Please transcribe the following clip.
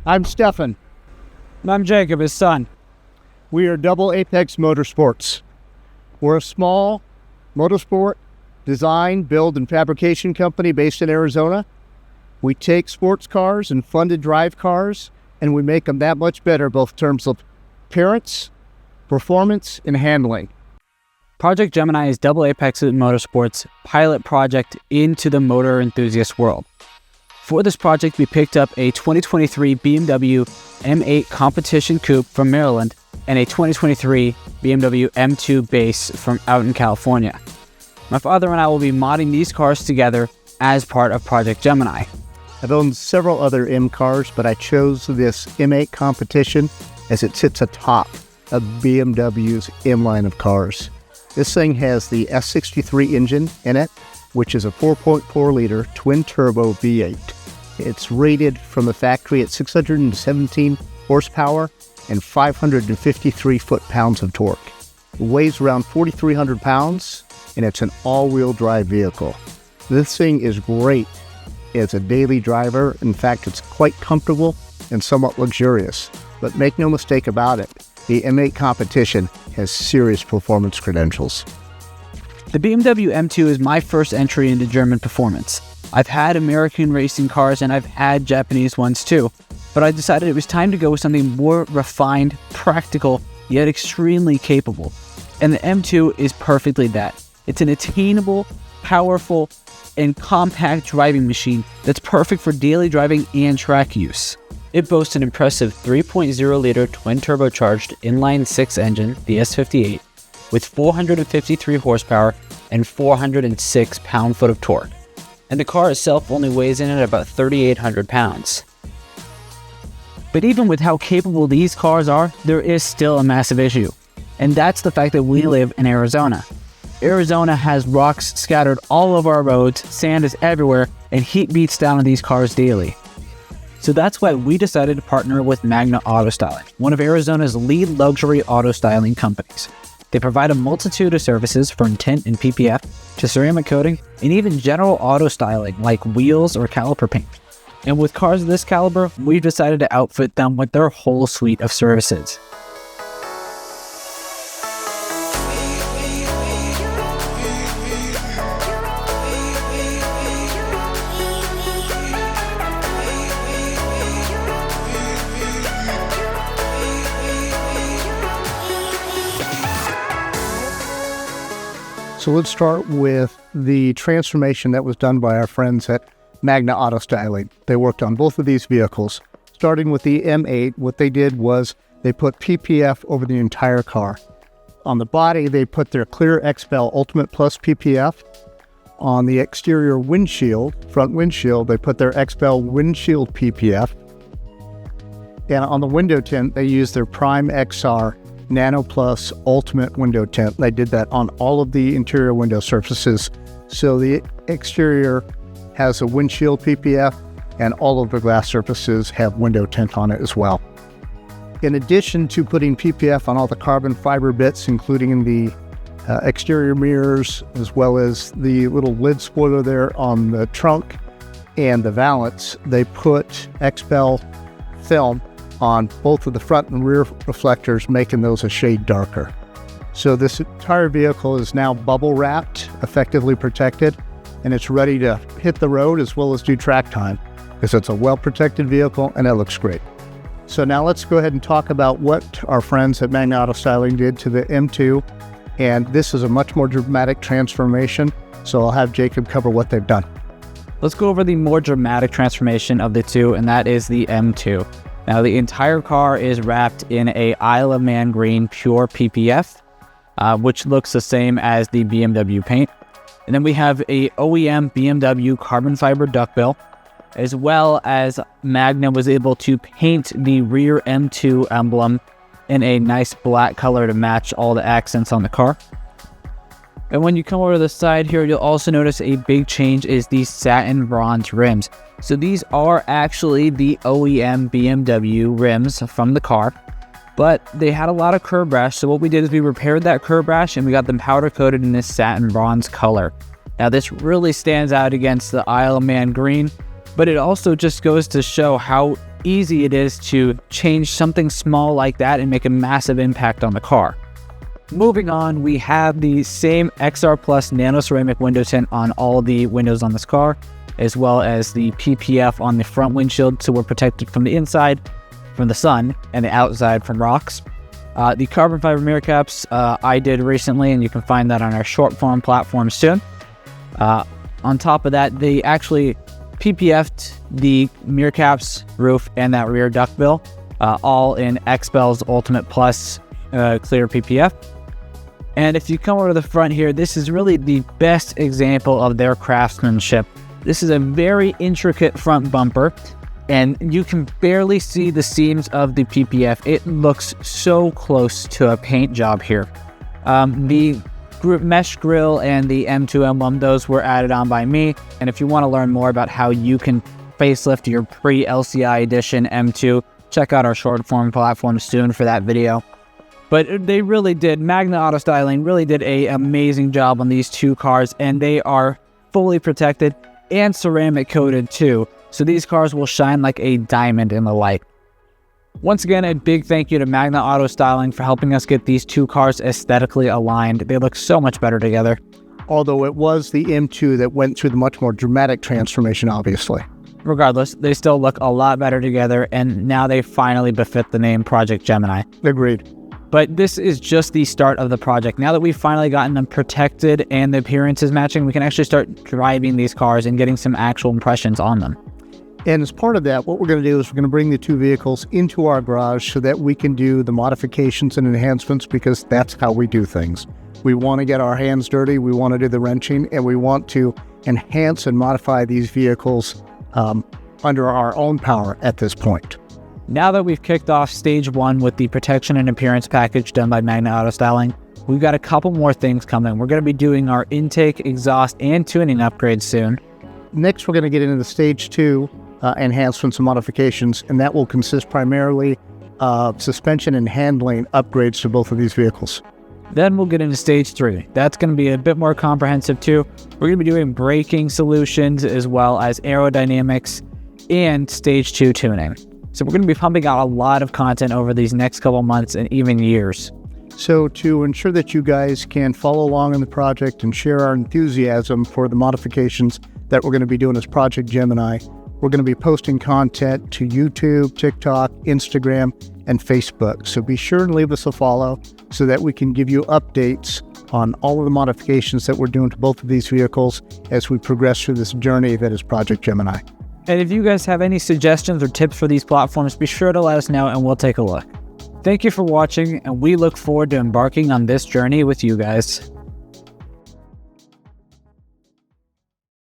I'm Stefan. And I'm Jacob, his son. We are Double Apex Motorsports. We're a small motorsport design, build, and fabrication company based in Arizona. We take sports cars and fun-to drive cars, and we make them that much better, both in terms of appearance, performance, and handling. Project Gemini is Double Apex Motorsports' pilot project into the motor enthusiast world. For this project, we picked up a 2023 BMW M8 competition coupe from Maryland and a 2023 BMW M2 base from out in California. My father and I will be modding these cars together as part of Project Gemini. I've owned several other M cars, but I chose this M8 competition as it sits atop of BMW's M line of cars. This thing has the S63 engine in it, which is a 4.4-liter twin-turbo V8. It's rated from the factory at 617 horsepower and 553 foot-pounds of torque. It weighs around 4,300 pounds, and it's an all-wheel drive vehicle. This thing is great as a daily driver. In fact, it's quite comfortable and somewhat luxurious. But make no mistake about it, the M8 competition has serious performance credentials. The BMW M2 is my first entry into German performance. I've had American racing cars and I've had Japanese ones too, but I decided it was time to go with something more refined, practical, yet extremely capable. And the M2 is perfectly that. It's an attainable, powerful, and compact driving machine that's perfect for daily driving and track use. It boasts an impressive 3.0-liter twin-turbocharged inline-six engine, the S58, with 453 horsepower and 406 pound-foot of torque. And the car itself only weighs in at about 3,800 pounds. But even with how capable these cars are, there is still a massive issue. And that's the fact that we live in Arizona. Arizona has rocks scattered all over our roads, sand is everywhere, and heat beats down on these cars daily. So that's why we decided to partner with Magna Auto Styling, one of Arizona's lead luxury auto styling companies. They provide a multitude of services from tint and PPF to ceramic coating and even general auto styling like wheels or caliper paint. And with cars of this caliber, we've decided to outfit them with their whole suite of services. So let's start with the transformation that was done by our friends at Magna Auto Styling. They worked on both of these vehicles. Starting with the M8, what they did was they put PPF over the entire car. On the body, they put their Clear XPEL Ultimate Plus PPF. On the exterior windshield, front windshield, they put their XPEL Windshield PPF. And on the window tint, they used their Prime XR Nano Plus Ultimate Window Tint. They did that on all of the interior window surfaces. So the exterior has a windshield PPF and all of the glass surfaces have window tint on it as well. In addition to putting PPF on all the carbon fiber bits, including in the exterior mirrors, as well as the little lid spoiler there on the trunk and the valance, they put XPEL film on both of the front and rear reflectors, making those a shade darker. So this entire vehicle is now bubble wrapped, effectively protected, and it's ready to hit the road as well as do track time, because it's a well-protected vehicle and it looks great. So now let's go ahead and talk about what our friends at Magna Auto Styling did to the M2, and this is a much more dramatic transformation, so I'll have Jacob cover what they've done. Let's go over the more dramatic transformation of the two, and that is the M2. Now, the entire car is wrapped in a Isle of Man green pure PPF, which looks the same as the BMW paint. And then we have a OEM BMW carbon fiber duckbill, as well as Magna was able to paint the rear M2 emblem in a nice black color to match all the accents on the car. And when you come over to the side here, you'll also notice a big change is the satin bronze rims. So these are actually the OEM BMW rims from the car, but they had a lot of curb rash. So what we did is we repaired that curb rash and we got them powder coated in this satin bronze color. Now this really stands out against the Isle of Man green, but it also just goes to show how easy it is to change something small like that and make a massive impact on the car. Moving on, we have the same XR Plus nano ceramic window tint on all the windows on this car, as well as the PPF on the front windshield, so we're protected from the inside from the sun and the outside from rocks. The carbon fiber mirror caps I did recently, and you can find that on our short form platform soon. On top of that, they actually PPF'd the mirror caps, roof, and that rear duckbill, all in XPEL's Ultimate Plus clear PPF. And if you come over to the front here, this is really the best example of their craftsmanship. This is a very intricate front bumper, and you can barely see the seams of the PPF. It looks so close to a paint job here. The mesh grille and the M2 M1, those were added on by me. And if you want to learn more about how you can facelift your pre-LCI edition M2, check out our short form platform soon for that video. But they really did, Magna Auto Styling really did an amazing job on these two cars, and they are fully protected and ceramic coated too. So these cars will shine like a diamond in the light. Once again, a big thank you to Magna Auto Styling for helping us get these two cars aesthetically aligned. They look so much better together. Although it was the M2 that went through the much more dramatic transformation, obviously. Regardless, they still look a lot better together, and now they finally befit the name Project Gemini. Agreed. But this is just the start of the project. Now that we've finally gotten them protected and the appearance is matching, we can actually start driving these cars and getting some actual impressions on them. And as part of that, what we're going to do is we're going to bring the two vehicles into our garage so that we can do the modifications and enhancements, because that's how we do things. We want to get our hands dirty, we want to do the wrenching, and we want to enhance and modify these vehicles under our own power at this point. Now that we've kicked off stage one with the protection and appearance package done by Magna Auto Styling, we've got a couple more things coming. We're going to be doing our intake, exhaust, and tuning upgrades soon. Next, we're going to get into the stage two enhancements and modifications, and that will consist primarily of suspension and handling upgrades to both of these vehicles. Then we'll get into stage three. That's going to be a bit more comprehensive too. We're going to be doing braking solutions as well as aerodynamics and stage two tuning. So we're going to be pumping out a lot of content over these next couple months and even years. So to ensure that you guys can follow along in the project and share our enthusiasm for the modifications that we're going to be doing as Project Gemini, we're going to be posting content to YouTube, TikTok, Instagram, and Facebook. So be sure and leave us a follow so that we can give you updates on all of the modifications that we're doing to both of these vehicles as we progress through this journey that is Project Gemini. And if you guys have any suggestions or tips for these platforms, be sure to let us know and we'll take a look. Thank you for watching, and we look forward to embarking on this journey with you guys.